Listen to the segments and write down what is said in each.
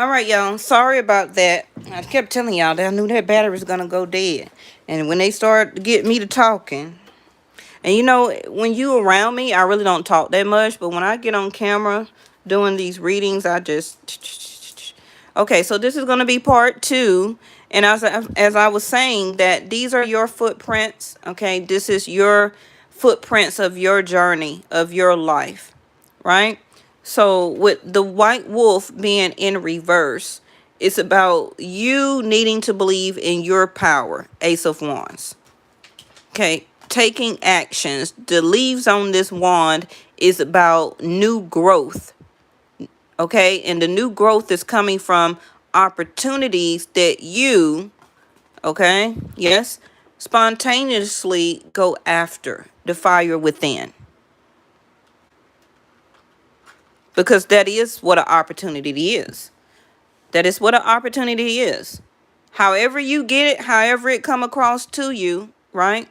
All right, y'all. Sorry about that. I kept telling y'all that I knew that battery was gonna go dead. And when they started to get me to talking, and when you around me, I really don't talk that much. But when I get on camera doing these readings, I just okay. So this is gonna be part two. And as I was saying, that these are your footprints. Okay, this is your footprints of your journey of your life, right? So with the white wolf being in reverse, it's about you needing to believe in your power. Ace of Wands. Okay, taking actions. The leaves on this wand is about new growth. Okay, and the new growth is coming from opportunities that you, okay, yes, spontaneously go after the fire within. Because that is what an opportunity is. That is what an opportunity is. However you get it, however it come across to you, right?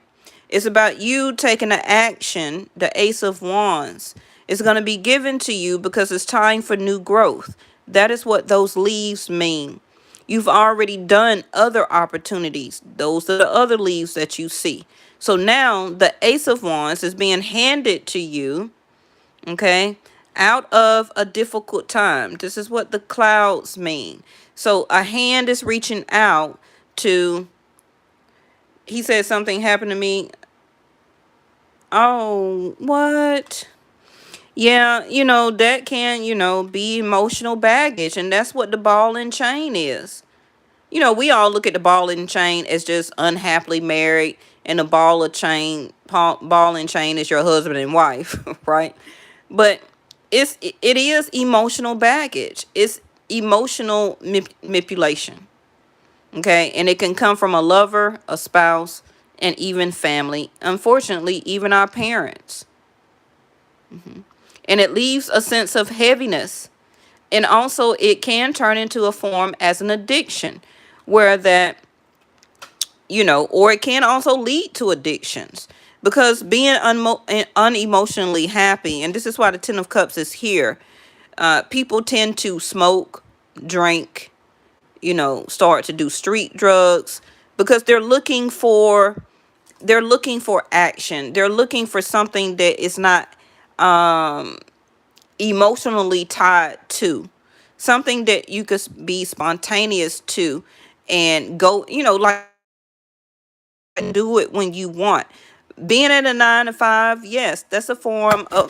It's about you taking the action. The Ace of Wands is going to be given to you because it's time for new growth. That is what those leaves mean. You've already done other opportunities. Those are the other leaves that you see. So now the Ace of Wands is being handed to you, okay, out of a difficult time. This is what the clouds mean. So a hand is reaching out to, he said something happened to me. Oh, what? Yeah, that can, be emotional baggage. And that's what the ball and chain is. We all look at the ball and chain as just unhappily married, and the ball and chain is your husband and wife, right? But it is emotional baggage. It's emotional manipulation. Okay, and it can come from a lover, a spouse, and even family. Unfortunately, even our parents. And it leaves a sense of heaviness. And also it can turn into a form as an addiction, where that, or it can also lead to addictions, because being unemotionally happy, and this is why the Ten of Cups is here, people tend to smoke, drink, start to do street drugs, because they're looking for action. They're looking for something that is not emotionally tied to, something that you could be spontaneous to, and go, like, do it when you want. Being at a 9 to 5, yes, that's a form of,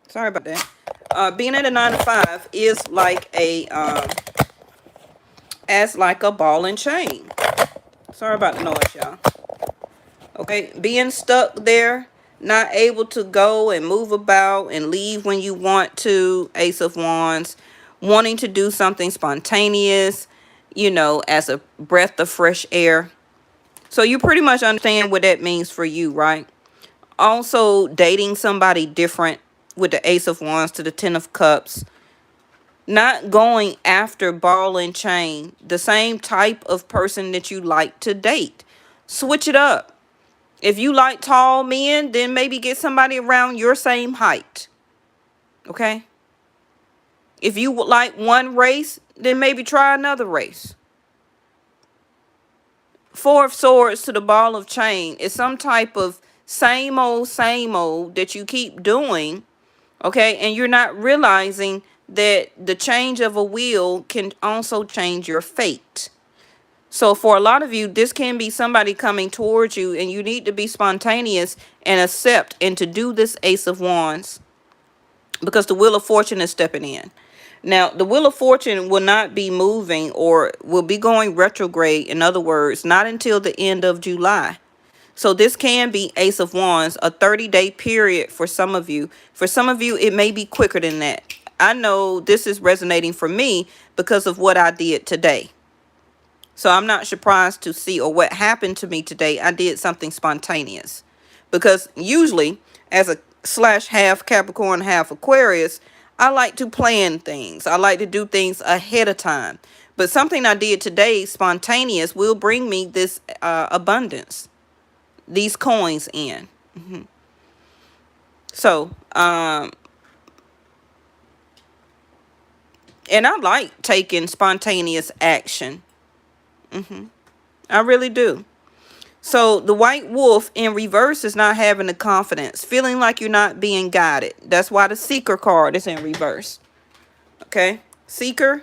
sorry about that. Being at a 9 to 5 is like as like a ball and chain. Sorry about the noise, y'all. Okay, being stuck there, not able to go and move about and leave when you want to, Ace of Wands, wanting to do something spontaneous, as a breath of fresh air. So you pretty much understand what that means for you, right? Also, dating somebody different with the Ace of Wands to the Ten of Cups. Not going after ball and chain, the same type of person that you like to date. Switch it up. If you like tall men, then maybe get somebody around your same height. Okay? If you would like one race, then maybe try another race. Four of Swords to the ball of chain is some type of same old that you keep doing. Okay? And you're not realizing that the change of a wheel can also change your fate. So for a lot of you, this can be somebody coming towards you, and you need to be spontaneous and accept and to do this Ace of Wands, because the Wheel of Fortune is stepping in. Now, the Wheel of Fortune will not be moving, or will be going retrograde, in other words, not until the end of July. So this can be Ace of Wands, a 30-day period for some of you. For some of you, it may be quicker than that. I know this is resonating for me because of what I did today. So I'm not surprised to see, or what happened to me today. I did something spontaneous, because usually as a / half Capricorn, half Aquarius, I like to plan things. I like to do things ahead of time. But something I did today, spontaneous, will bring me this abundance, these coins in. So, and I like taking spontaneous action. I really do. So the white wolf in reverse is not having the confidence, feeling like you're not being guided. That's why the seeker card is in reverse. Okay, seeker,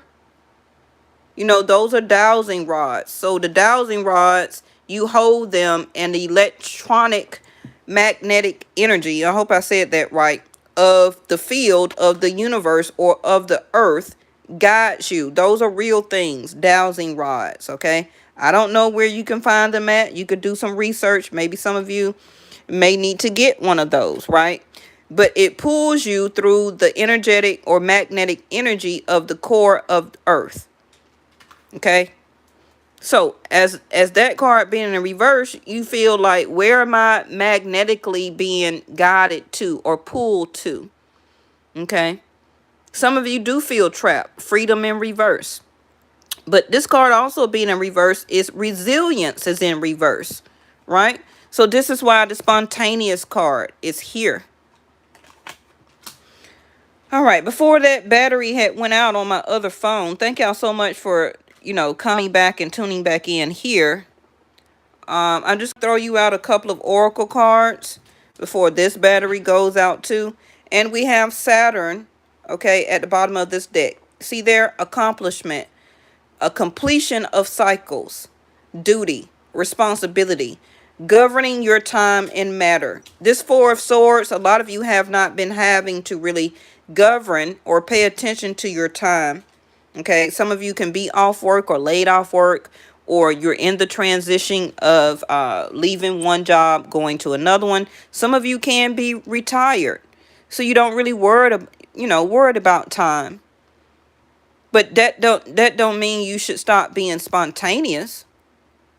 you know, those are dowsing rods. So the dowsing rods, you hold them, and the electronic magnetic energy, I hope I said that right, of the field of the universe or of the earth guides you. Those are real things, dowsing rods. Okay, I don't know where you can find them at. You could do some research. Maybe some of you may need to get one of those, right? But it pulls you through the energetic or magnetic energy of the core of earth. Okay, so as that card being in reverse, you feel like, where am I magnetically being guided to or pulled to? Okay, some of you do feel trapped, freedom in reverse. But this card also being in reverse is resilience is in reverse, right? So this is why the spontaneous card is here. All right, before that battery had went out on my other phone, thank y'all so much for, you know, coming back and tuning back in here. I'm just throw you out a couple of oracle cards before this battery goes out too. And we have Saturn, okay, at the bottom of this deck. See there, accomplishment, a completion of cycles, duty, responsibility, governing your time and matter. This Four of Swords, a lot of you have not been having to really govern or pay attention to your time. Okay, some of you can be off work or laid off work, or you're in the transition of leaving one job, going to another one. Some of you can be retired, so you don't really worried about time. But that don't mean you should stop being spontaneous.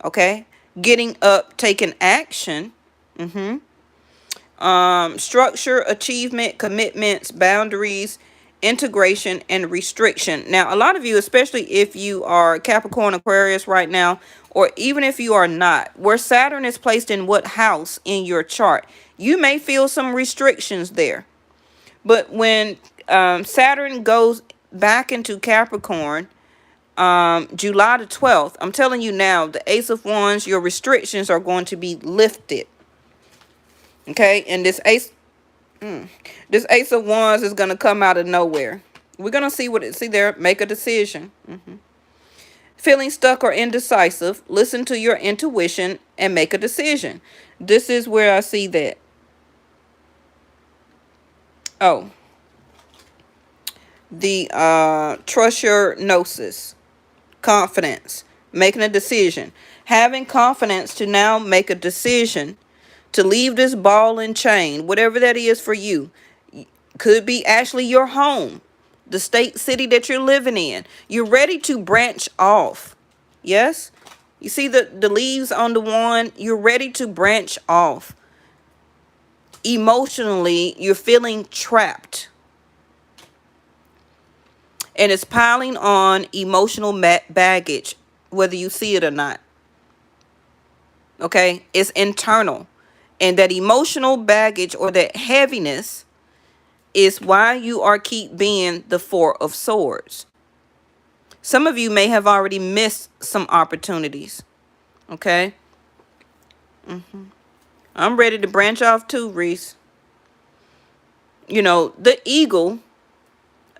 Okay, getting up, taking action. Structure, achievement, commitments, boundaries, integration, and restriction. Now, a lot of you, especially if you are Capricorn, Aquarius right now, or even if you are not, where Saturn is placed in what house in your chart, you may feel some restrictions there. But when Saturn goes back into Capricorn, July the 12th, I'm telling you now, the Ace of Wands, your restrictions are going to be lifted. Okay, and this Ace of Wands is going to come out of nowhere. We're going to see what it, see there, make a decision. Feeling stuck or indecisive, listen to your intuition and make a decision. This is where I see that. Oh, the trust your gnosis, confidence, making a decision, having confidence to now make a decision to leave this ball and chain, whatever that is for you. Could be actually your home, the state, city that you're living in. You're ready to branch off. Yes? You see the leaves on the wand? You're ready to branch off. Emotionally, you're feeling trapped. And it's piling on emotional baggage, whether you see it or not. Okay? It's internal. And that emotional baggage or that heaviness is why you are keep being the Four of Swords. Some of you may have already missed some opportunities. Okay? I'm ready to branch off too, Reese. You know, the eagle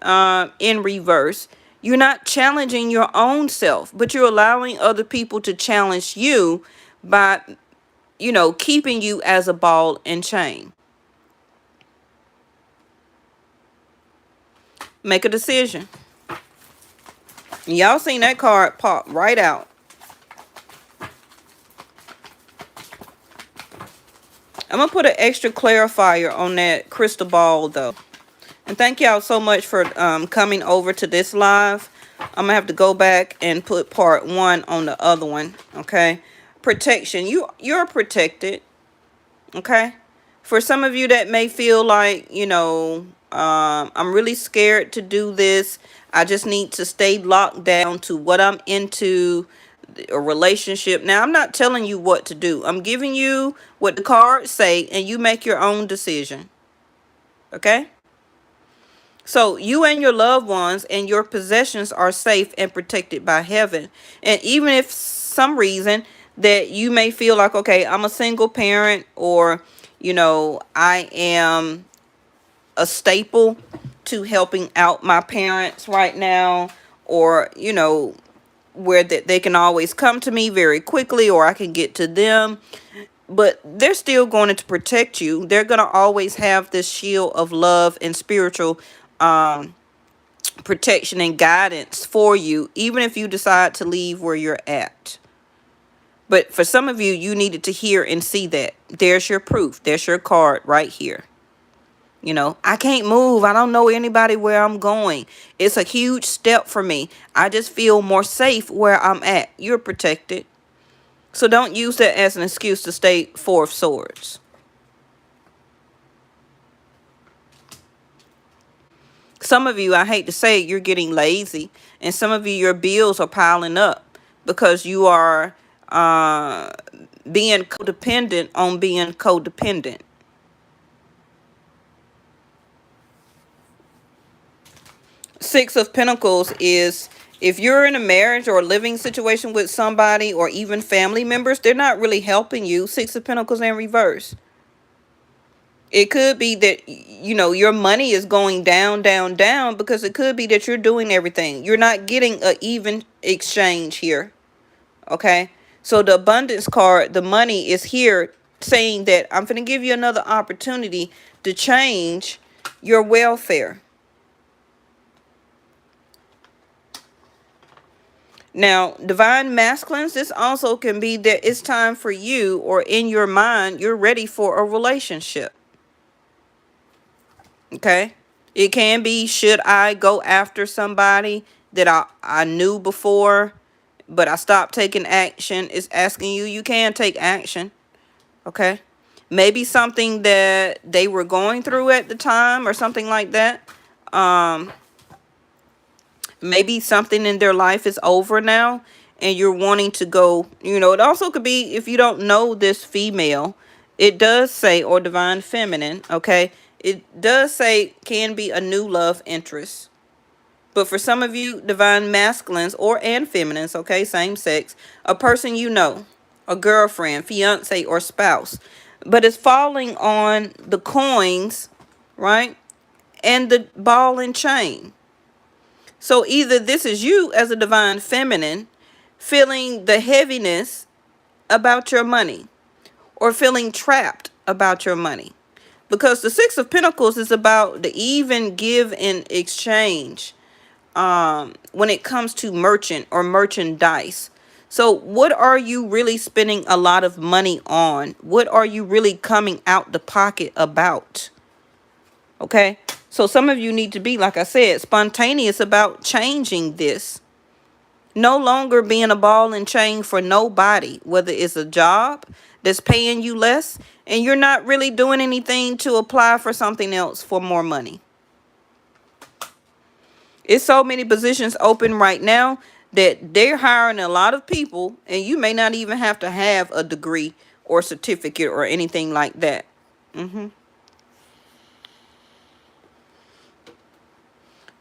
in reverse. You're not challenging your own self, but you're allowing other people to challenge you by, keeping you as a ball and chain. Make a decision. Y'all seen that card pop right out. I'm going to put an extra clarifier on that crystal ball, though. And thank y'all so much for coming over to this live. I'm going to have to go back and put part 1 on the other one, okay? Protection. You're protected, okay? For some of you that may feel like, I'm really scared to do this. I just need to stay locked down to what I'm into, a relationship. Now, I'm not telling you what to do. I'm giving you what the cards say, and you make your own decision. Okay? So you and your loved ones and your possessions are safe and protected by heaven. And even if some reason that you may feel like, okay, I'm a single parent, or, I am a staple to helping out my parents right now, or, where that they can always come to me very quickly, or I can get to them, but they're still going to protect you. They're going to always have this shield of love and spiritual protection and guidance for you, even if you decide to leave where you're at. But for some of you, you needed to hear and see that. There's your proof. There's your card right here. I can't move. I don't know anybody where I'm going. It's a huge step for me. I just feel more safe where I'm at. You're protected. So don't use that as an excuse to stay Four of Swords. Some of you, I hate to say it, you're getting lazy. And some of you, your bills are piling up because you are being codependent on being codependent. Six of Pentacles is, if you're in a marriage or a living situation with somebody or even family members, they're not really helping you. Six of Pentacles in reverse. It could be that, your money is going down, down, down, because it could be that you're doing everything. You're not getting an even exchange here. Okay? So the abundance card, the money is here saying that I'm going to give you another opportunity to change your welfare. Now, divine masculines, this also can be that it's time for you, or in your mind, you're ready for a relationship. Okay? It can be, should I go after somebody that I knew before, but I stopped taking action? It's asking you, you can take action. Okay? Maybe something that they were going through at the time or something like that. Maybe something in their life is over now and you're wanting to go, it also could be, if you don't know this female, it does say, or divine feminine, okay? It does say can be a new love interest. But for some of you, divine masculines and feminines, okay, same sex, a person a girlfriend, fiance, or spouse. But it's falling on the coins, right? And the ball and chain. So either this is you as a divine feminine feeling the heaviness about your money, or feeling trapped about your money. Because the Six of Pentacles is about the even give and exchange when it comes to merchant or merchandise. So what are you really spending a lot of money on? What are you really coming out the pocket about? Okay? So some of you need to be, like I said, spontaneous about changing this. No longer being a ball and chain for nobody, whether it's a job that's paying you less and you're not really doing anything to apply for something else for more money. It's so many positions open right now that they're hiring a lot of people, and you may not even have to have a degree or certificate or anything like that.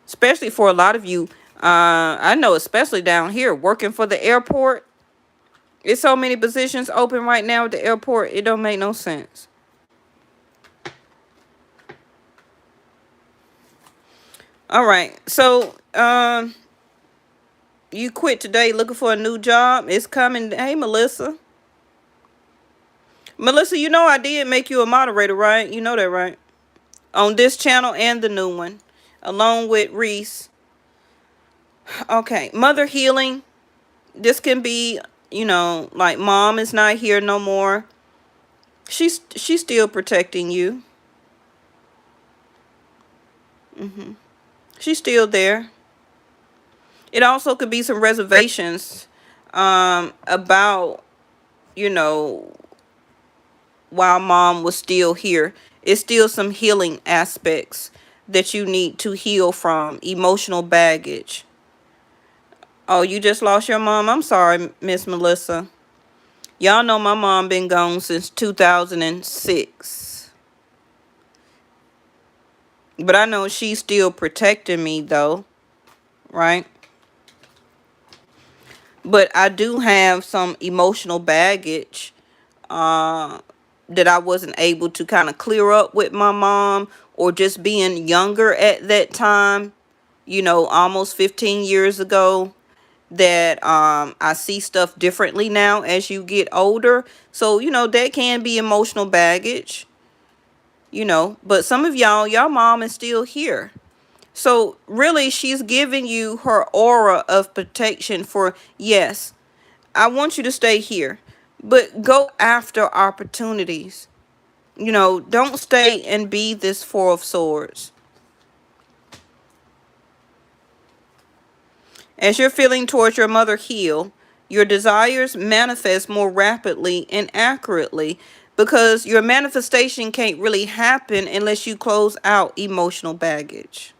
Especially for a lot of you, I know, especially down here working for the airport. It's so many positions open right now at the airport, it don't make no sense. All right, so you quit today looking for a new job. It's coming. Hey, Melissa. Melissa, I did make you a moderator, right? You know that, right? On this channel and the new one, along with Reese. Okay, mother healing. This can be, like mom is not here no more. She's still protecting you. She's still there. It also could be some reservations about, while mom was still here. It's still some healing aspects that you need to heal from. Emotional baggage. Oh, you just lost your mom? I'm sorry, Miss Melissa. Y'all know my mom been gone since 2006. But I know she's still protecting me though, right? But I do have some emotional baggage that I wasn't able to kind of clear up with my mom, or just being younger at that time, almost 15 years ago, that I see stuff differently now as you get older. So, that can be emotional baggage, but some of y'all mom is still here. So really, she's giving you her aura of protection for, yes, I want you to stay here, but go after opportunities. Don't stay and be this Four of Swords. As you're feeling towards your mother heal, your desires manifest more rapidly and accurately, because your manifestation can't really happen unless you close out emotional baggage.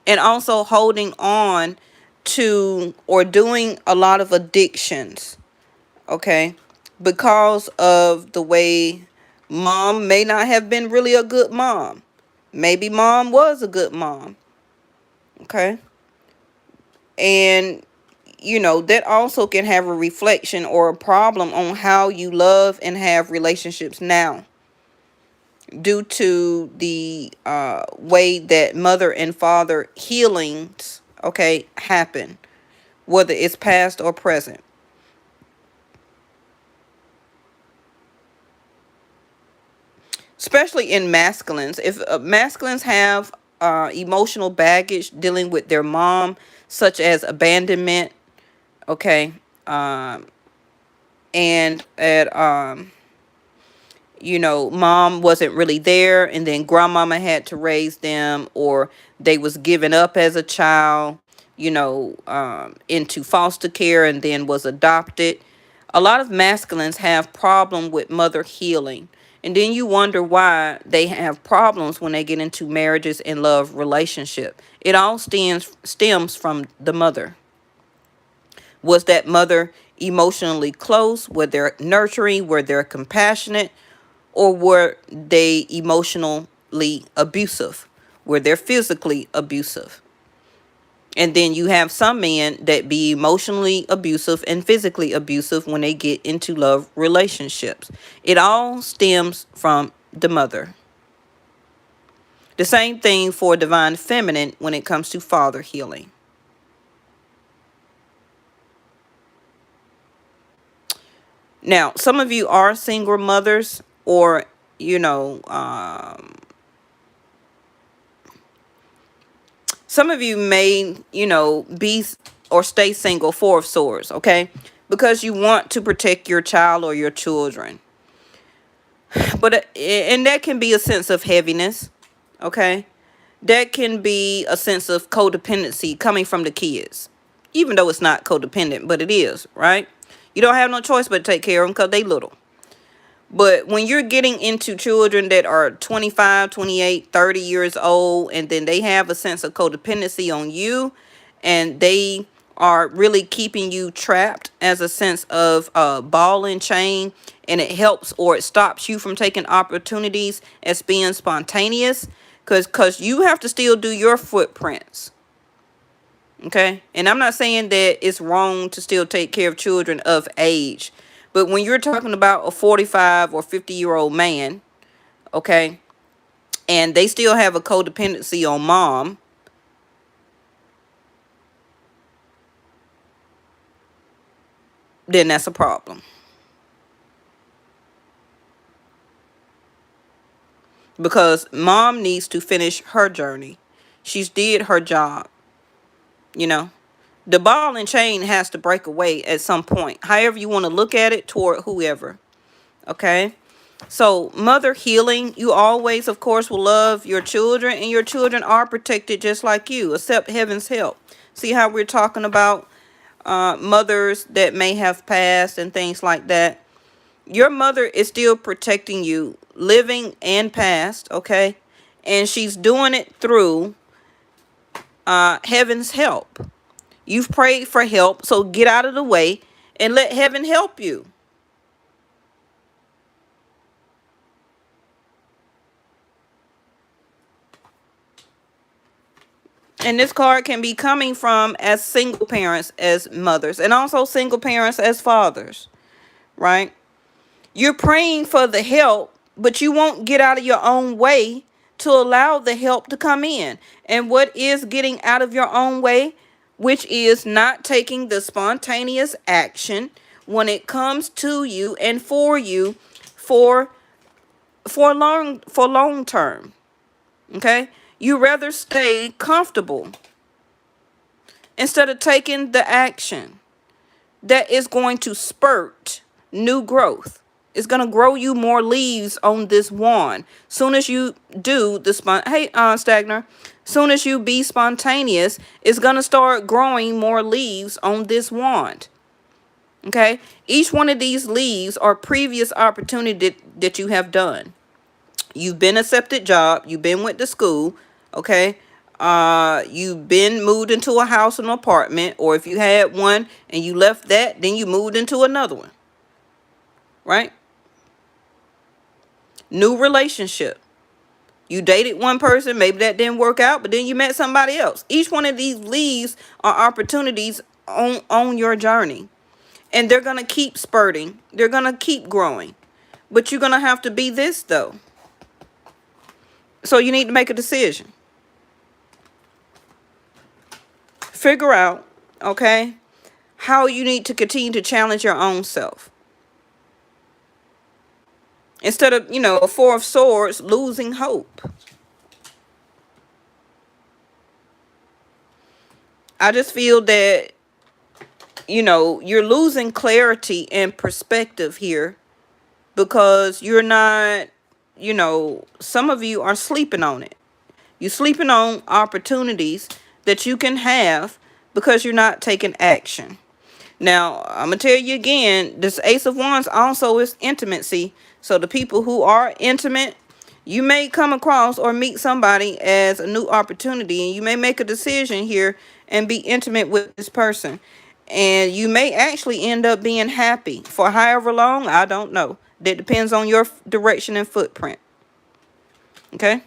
And also holding on to or doing a lot of addictions, okay? Because of the way mom may not have been really a good mom. Maybe mom was a good mom, okay? And that also can have a reflection or a problem on how you love and have relationships now, due to the way that mother and father healings, okay, happen, whether it's past or present. Especially in masculines. If masculines have emotional baggage dealing with their mom, such as abandonment, okay, and at mom wasn't really there, and then grandmama had to raise them, or they was given up as a child, into foster care and then was adopted. A lot of masculines have problem with mother healing. And then you wonder why they have problems when they get into marriages and love relationship. It all stems from the mother. Was that mother emotionally close? Were they nurturing? Were they compassionate? Or were they emotionally abusive? Were they physically abusive? And then you have some men that be emotionally abusive and physically abusive when they get into love relationships. It all stems from the mother. The same thing for divine feminine when it comes to father healing. Now, some of you are single mothers, or, some of you may, be or stay single, Four of Swords, okay? Because you want to protect your child or your children. But, and that can be a sense of heaviness, okay? That can be a sense of codependency coming from the kids. Even though it's not codependent, but it is, right? You don't have no choice but to take care of them because they little. But when you're getting into children that are 25, 28, 30 years old, and then they have a sense of codependency on you, and they are really keeping you trapped as a sense of ball and chain, and it helps or it stops you from taking opportunities as being spontaneous, because you have to still do your footprints. Okay, and I'm not saying that it's wrong to still take care of children of age, but when you're talking about a 45 or 50-year-old man, okay, and they still have a codependency on mom, then that's a problem. Because mom needs to finish her journey. She's did her job, you know. The ball and chain has to break away at some point. However you want to look at it, toward whoever. Okay. So mother healing, you always, of course, will love your children, and your children are protected just like you, accept heaven's help. See how we're talking about mothers that may have passed and things like that. Your mother is still protecting you, living and past, okay? And she's doing it through heaven's help. You've prayed for help, so get out of the way and let heaven help you. And this card can be coming from as single parents, as mothers, and also single parents as fathers, right? You're praying for the help, but you won't get out of your own way to allow the help to come in. And what is getting out of your own way? Which is not taking the spontaneous action when it comes to you and for you for long term. Okay? You rather stay comfortable instead of taking the action that is going to spurt new growth. It's going to grow you more leaves on this wand. Soon as you do the Stagner, soon as you be spontaneous, it's going to start growing more leaves on this wand. Okay? Each one of these leaves are previous opportunity that you have done. You've been accepted job, you've been went to school, okay? You've been moved into a house or an apartment, or if you had one and you left that, then you moved into another one. Right? New relationship. You dated one person, maybe that didn't work out, but then you met somebody else. Each one of these leaves are opportunities on your journey. And they're going to keep spurting. They're going to keep growing. But you're going to have to be this, though. So you need to make a decision. Figure out, okay, how you need to continue to challenge your own self. Instead of, a Four of Swords, losing hope. I just feel that, you're losing clarity and perspective here because you're not, some of you are sleeping on it. You're sleeping on opportunities that you can have because you're not taking action. Now, I'm going to tell you again, this Ace of Wands also is intimacy. So the people who are intimate, you may come across or meet somebody as a new opportunity, and you may make a decision here and be intimate with this person. And you may actually end up being happy for however long, I don't know. That depends on your direction and footprint. Okay?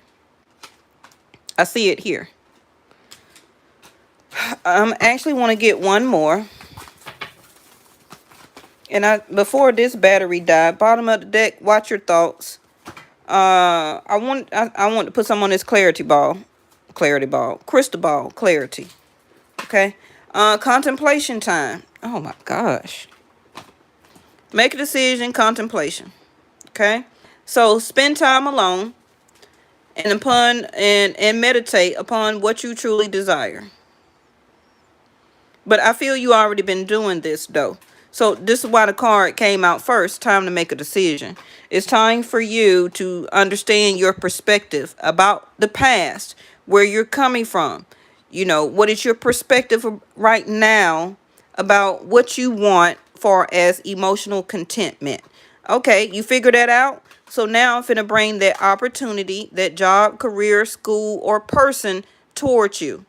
I see it here. I actually want to get one more. And before this battery died, bottom of the deck, watch your thoughts. I want to put some on this crystal ball, clarity. Okay. Contemplation time. Oh my gosh. Make a decision, contemplation. Okay. So spend time alone and meditate upon what you truly desire. But I feel you already been doing this though. So this is why the card came out first. Time to make a decision. It's time for you to understand your perspective about the past, where you're coming from. What is your perspective right now about what you want for as emotional contentment? Okay, you figure that out. So now I'm finna bring that opportunity, that job, career, school, or person towards you.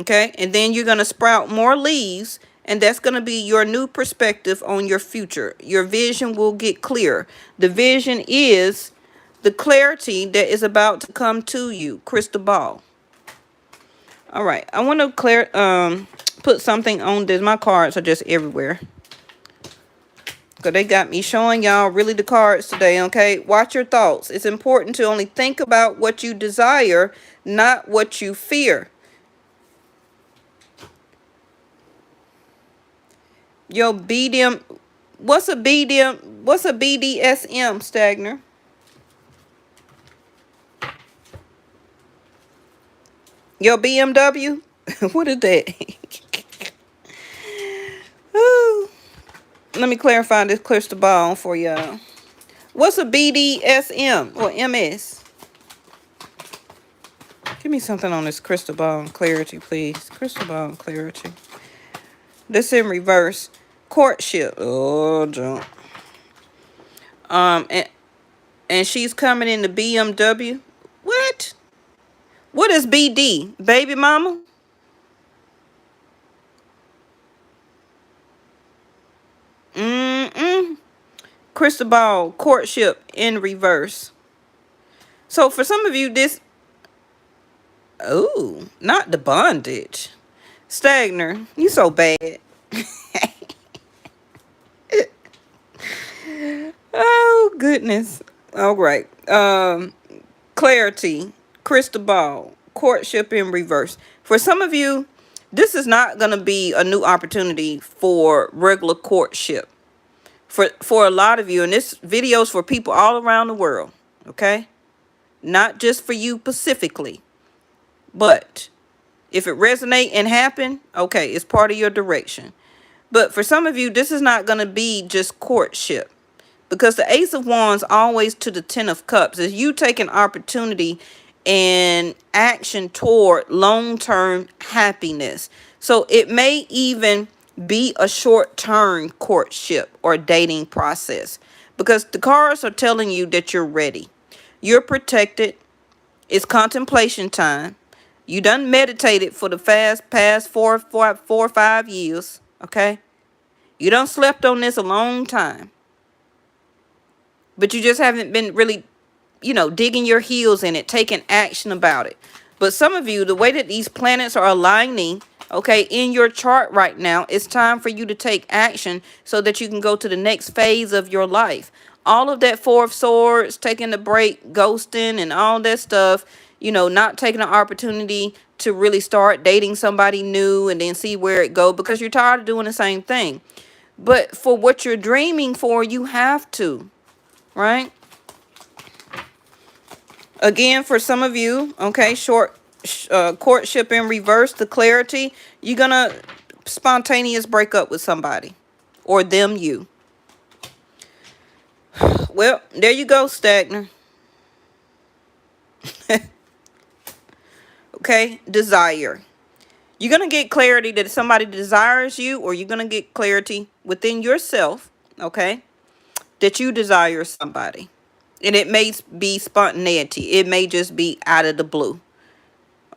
Okay, and then you're going to sprout more leaves, and that's going to be your new perspective on your future. Your vision will get clear. The vision is the clarity that is about to come to you. Crystal ball. All right, I want to put something on this. My cards are just everywhere. Because they got me showing y'all really the cards today, okay? Watch your thoughts. It's important to only think about what you desire, not what you fear. Your BDM, what's a BDSM, Stagner? Your BMW? What is that? Let me clarify this crystal ball for y'all. What's a BDSM or MS? Give me something on this crystal ball and clarity, please. Crystal ball and clarity. This in reverse. Courtship. Oh, jump. And she's coming in the BMW. What? What is BD? Baby mama? Crystal ball, courtship in reverse. So for some of you, this Oh, not the bondage. Stagner, you so bad. Oh, goodness. All right. Clarity, crystal ball, courtship in reverse. For some of you, this is not going to be a new opportunity for regular courtship. For a lot of you, and this video is for people all around the world, okay? Not just for you specifically, but if it resonate and happen, okay, it's part of your direction. But for some of you, this is not going to be just courtship. Because the Ace of Wands always to the Ten of Cups is you taking opportunity and action toward long-term happiness. So it may even be a short-term courtship or dating process. Because the cards are telling you that you're ready. You're protected. It's contemplation time. You done meditated for the past four or 5 years. Okay? You done slept on this a long time. But you just haven't been really, digging your heels in it, taking action about it. But some of you, the way that these planets are aligning, okay, in your chart right now, it's time for you to take action so that you can go to the next phase of your life. All of that Four of Swords, taking a break, ghosting, and all that stuff, not taking an opportunity to really start dating somebody new and then see where it goes because you're tired of doing the same thing. But for what you're dreaming for, you have to. Right? Again, for some of you, okay, short courtship in reverse, the clarity, you're going to spontaneous break up with somebody or them you. Well, there you go, Stagner. Okay, desire. You're going to get clarity that somebody desires you, or you're going to get clarity within yourself, okay, that you desire somebody. And it may be spontaneity. It may just be out of the blue.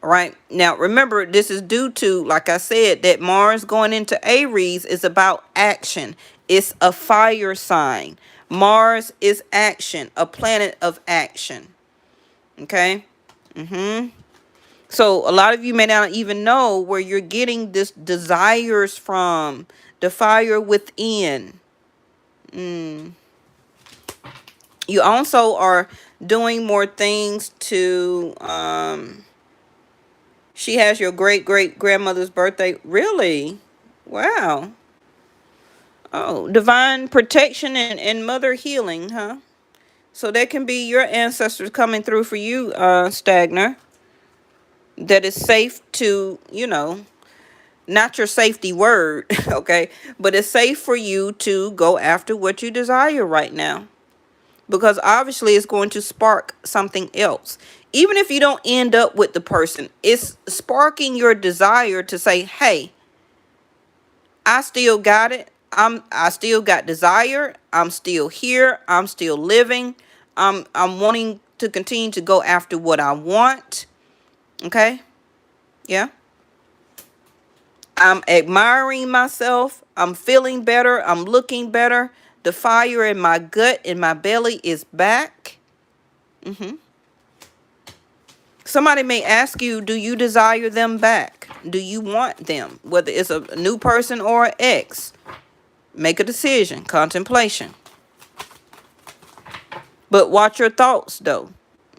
All right. Now, remember, this is due to, like I said, that Mars going into Aries is about action. It's a fire sign. Mars is action, a planet of action. Okay. So a lot of you may not even know where you're getting this desires from. The fire within. You also are doing more things to, she has your great-great-grandmother's birthday. Really? Wow. Oh, divine protection and mother healing, huh? So that can be your ancestors coming through for you, Stagner. That is safe to, not your safety word, okay? But it's safe for you to go after what you desire right now. Because obviously it's going to spark something else. Even if you don't end up with the person, it's sparking your desire to say, hey, I still got it. I still got desire. I'm still here. I'm still living. I'm wanting to continue to go after what I want. Okay? Yeah. I'm admiring myself. I'm feeling better. I'm looking better. The fire in my gut, in my belly is back. Somebody may ask you, do you desire them back? Do you want them? Whether it's a new person or an ex. Make a decision. Contemplation. But watch your thoughts, though.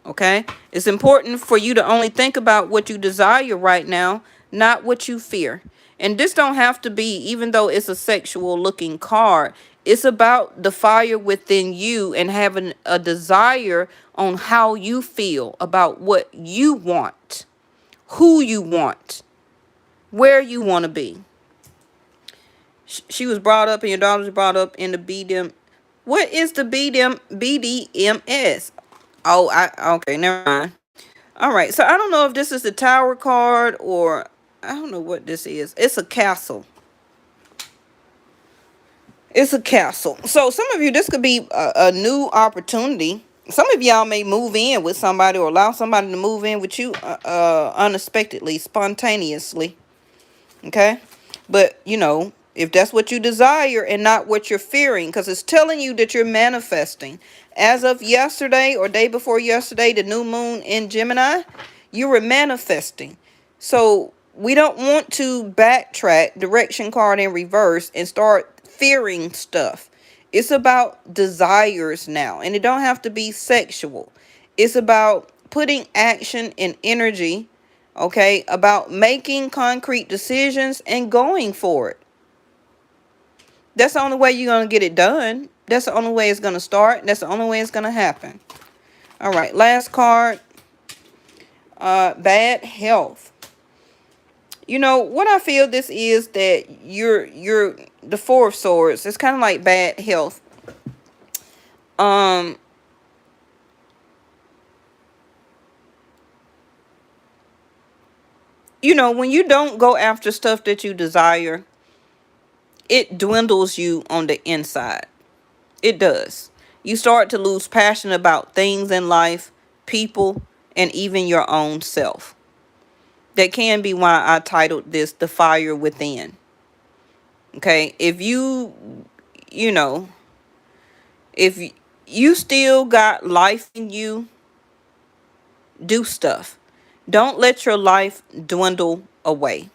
Okay? It's important for you to only think about what you desire right now, not what you fear. And this don't have to be, even though it's a sexual looking card, it's about the fire within you and having a desire on how you feel about what you want, who you want, where you want to be. She was brought up and your daughter was brought up in the BDM. What is the BDMS? Oh, okay, never mind. All right, so I don't know if this is the Tower card or I don't know what this is. It's a castle. It's a castle. So some of you, this could be a new opportunity. Some of y'all may move in with somebody or allow somebody to move in with you unexpectedly, spontaneously. Okay? But, if that's what you desire and not what you're fearing, because it's telling you that you're manifesting. As of yesterday or day before yesterday, the new moon in Gemini, You were manifesting. So we don't want to backtrack, direction card in reverse, and start fearing stuff. It's about desires now, and it don't have to be sexual. It's about putting action and energy, okay, about making concrete decisions and going for it. That's the only way you're going to get it done. That's the only way it's going to start. That's the only way it's going to happen. All right, last card. Bad health. You know what I feel this is, that you're the Four of Swords. It's kind of like bad health. You know, when you don't go after stuff that you desire, it dwindles you on the inside. It does. You start to lose passion about things in life, people, and even your own self. That can be why I titled this The Fire Within. Okay, if you know, if you still got life in you, do stuff. Don't let your life dwindle away.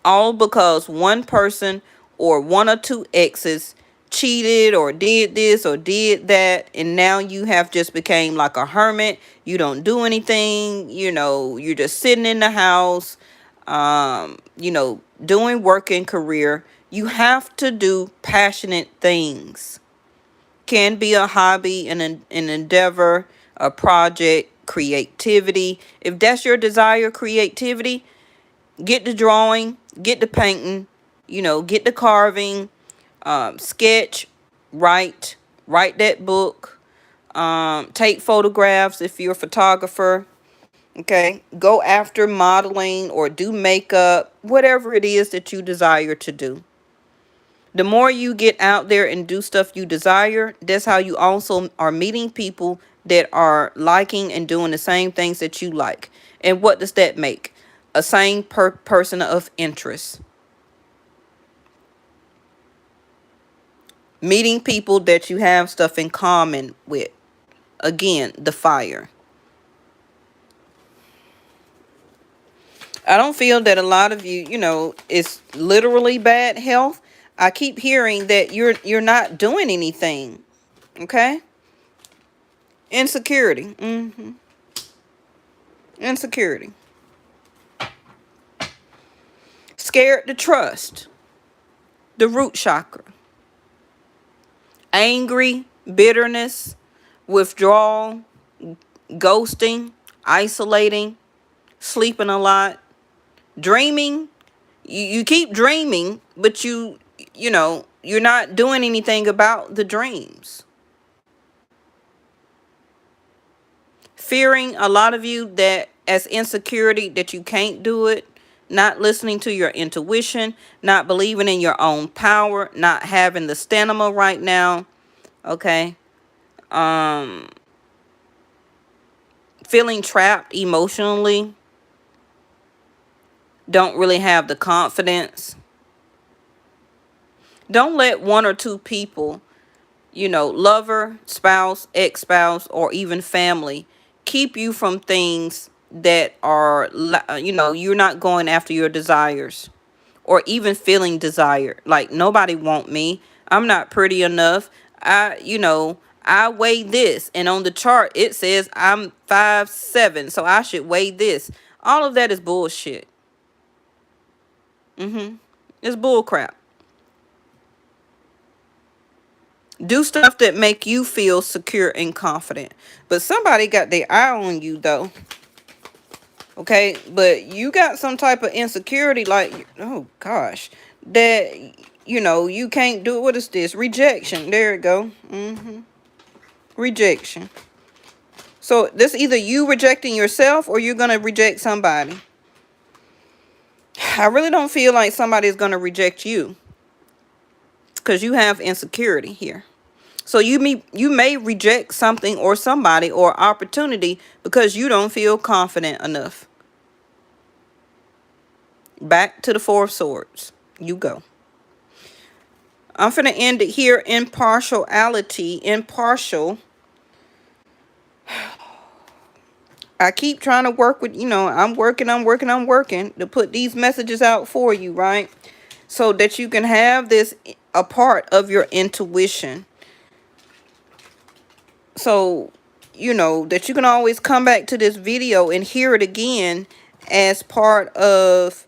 All because one person or one or two exes cheated or did this or did that, and now you have just became like a hermit. You don't do anything, you know, you're just sitting in the house, you know, doing work and career. You have to do passionate things. Can be a hobby, an endeavor, a project, creativity. If that's your desire, creativity, get the drawing, get the painting, you know, get the carving, sketch, write that book, take photographs if you're a photographer. Okay, go after modeling or do makeup, whatever it is that you desire to do. The more you get out there and do stuff you desire, that's how you also are meeting people that are liking and doing the same things that you like. And what does that make? A same person of interest. Meeting people that you have stuff in common with. Again, the fire. I don't feel that a lot of you, you know, it's literally bad health. I keep hearing that you're not doing anything. Okay? Insecurity. Insecurity. Scared to trust. The root chakra. Angry, bitterness, withdrawal, ghosting, isolating, sleeping a lot, dreaming. You keep dreaming, but you know, you're not doing anything about the dreams. Fearing, a lot of you, that as insecurity that you can't do it, not listening to your intuition, not believing in your own power, not having the stamina right now. Okay. Feeling trapped emotionally. Don't really have the confidence. Don't let one or two people, you know, lover, spouse, ex-spouse, or even family, keep you from things that are, you know, you're not going after your desires or even feeling desired. Like, nobody want me. I'm not pretty enough. You know, I weigh this, and on the chart it says I'm 5'7", so I should weigh this. All of that is bullshit. It's bull crap. Do stuff that make you feel secure and confident. But somebody got their eye on you, though. Okay? But you got some type of insecurity, like, oh, gosh, that, you know, you can't do it. What is this? Rejection. There it go. Rejection. So this either you rejecting yourself or you're going to reject somebody. I really don't feel like somebody's going to reject you, because you have insecurity here. So you may reject something or somebody or opportunity because you don't feel confident enough. Back to the Four of Swords. You go. I'm going to end it here. Impartiality. Impartial. I keep trying to work with, I'm working to put these messages out for you, right? So that you can have this a part of your intuition. So, that you can always come back to this video and hear it again as part of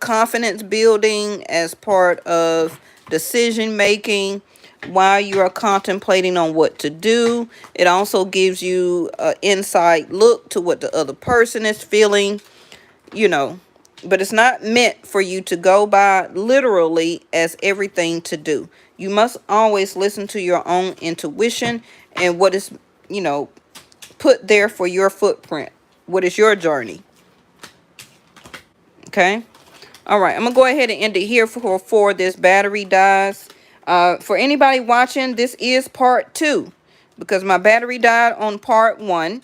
confidence building, as part of decision making while you are contemplating on what to do. It also gives you an inside look to what the other person is feeling, but it's not meant for you to go by literally as everything to do. You must always listen to your own intuition and what is, put there for your footprint. What is your journey? Okay. All right. I'm going to go ahead and end it here for this battery dies. For anybody watching, this is part 2 because my battery died on part 1.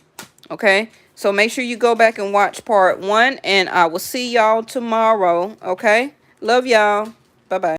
Okay. So make sure you go back and watch part 1, and I will see y'all tomorrow. Okay. Love y'all. Bye-bye.